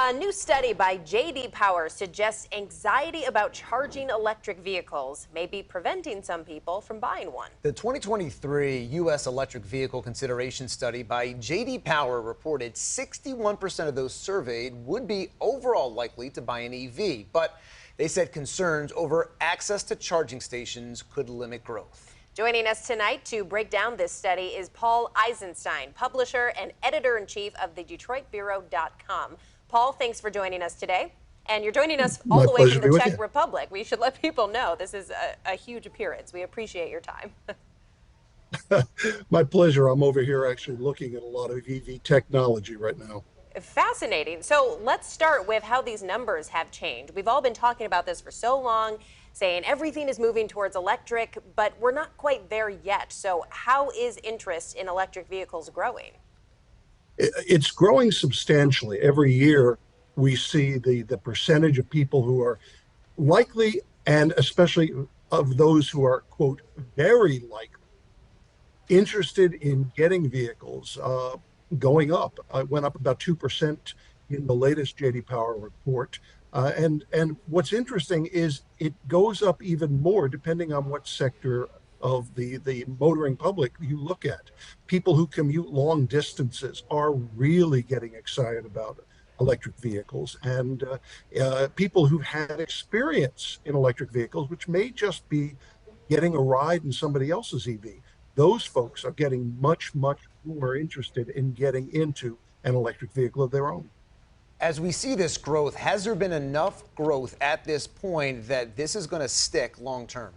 A new study by J.D. Power suggests anxiety about charging electric vehicles may be preventing some people from buying one. The 2023 U.S. electric vehicle consideration study by J.D. Power reported 61% of those surveyed would be overall likely to buy an EV, but they said concerns over access to charging stations could limit growth. Joining us tonight to break down this study is Paul Eisenstein, publisher and editor-in-chief of the DetroitBureau.com. Paul, thanks for joining us today. And you're joining us all the way from the Czech Republic. We should let people know this is a huge appearance. We appreciate your time. My pleasure. I'm over here actually looking at a lot of EV technology right now. Fascinating. So let's start with how these numbers have changed. We've all been talking about this for so long, saying everything is moving towards electric, but we're not quite there yet. So how is interest in electric vehicles growing? It's growing substantially. Every year we see the percentage of people who are likely, and especially of those who are, quote, very likely interested in getting vehicles going up. It went up about 2% in the latest J.D. Power report. And what's interesting is it goes up even more depending on what sector of the motoring public you look at. People who commute long distances are really getting excited about electric vehicles, and people who had experience in electric vehicles, which may just be getting a ride in somebody else's EV. Those folks are getting much more interested in getting into an electric vehicle of their own. As we see this growth, has there been enough growth at this point that this is going to stick long term?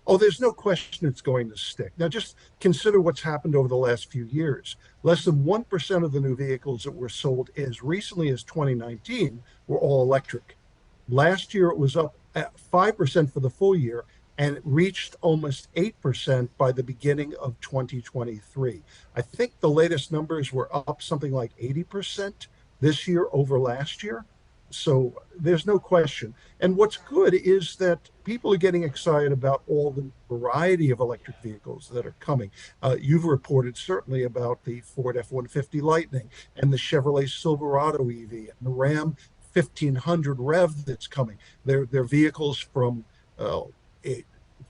Oh, there's no question it's going to stick. Now, just consider what's happened over the last few years. Less than 1% of the new vehicles that were sold as recently as 2019 were all electric. Last year, it was up at 5% for the full year, and it reached almost 8% by the beginning of 2023. I think the latest numbers were up something like 80% this year over last year. So there's no question. And what's good is that people are getting excited about all the variety of electric vehicles that are coming. You've reported certainly about the Ford F-150 Lightning and the Chevrolet Silverado EV and the Ram 1500 REV that's coming. They're vehicles from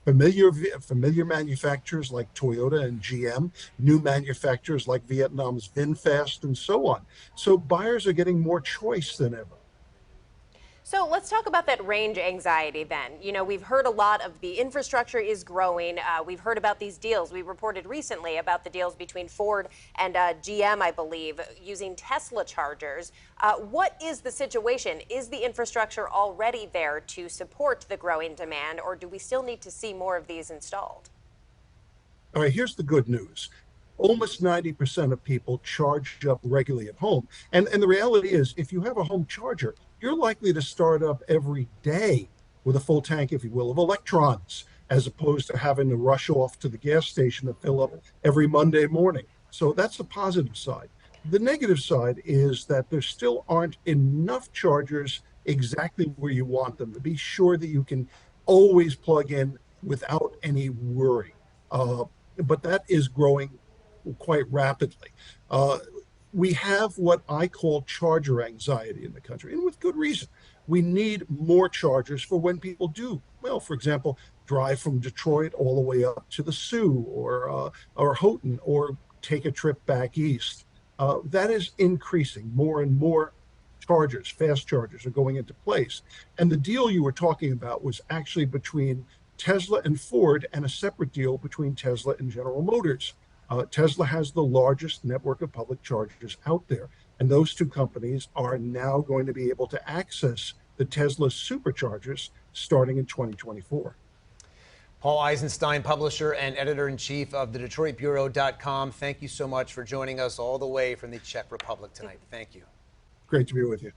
familiar manufacturers like Toyota and GM, new manufacturers like Vietnam's VinFast, and so on. So buyers are getting more choice than ever. So let's talk about that range anxiety then. You know, we've heard a lot of the infrastructure is growing. We've heard about these deals. We reported recently about the deals between Ford and GM, I believe, using Tesla chargers. What is the situation? Is the infrastructure already there to support the growing demand, or do we still need to see more of these installed? All right, here's the good news. Almost 90% of people charge up regularly at home. And the reality is, if you have a home charger, you're likely to start up every day with a full tank, if you will, of electrons, as opposed to having to rush off to the gas station to fill up every Monday morning. So that's the positive side. The negative side is that there still aren't enough chargers exactly where you want them to be sure that you can always plug in without any worry. But that is growing quite rapidly. We have what I call charger anxiety in the country, and with good reason. We need more chargers for when people do, well, for example, drive from Detroit all the way up to the Sioux or Houghton, or take a trip back east. That is increasing. More and more chargers, fast chargers, are going into place. And the deal you were talking about was actually between Tesla and Ford, and a separate deal between Tesla and General Motors. Tesla has the largest network of public chargers out there, and those two companies are now going to be able to access the Tesla superchargers starting in 2024. Paul Eisenstein, publisher and editor-in-chief of the DetroitBureau.com. Thank you so much for joining us all the way from the Czech Republic tonight. Thank you. Great to be with you.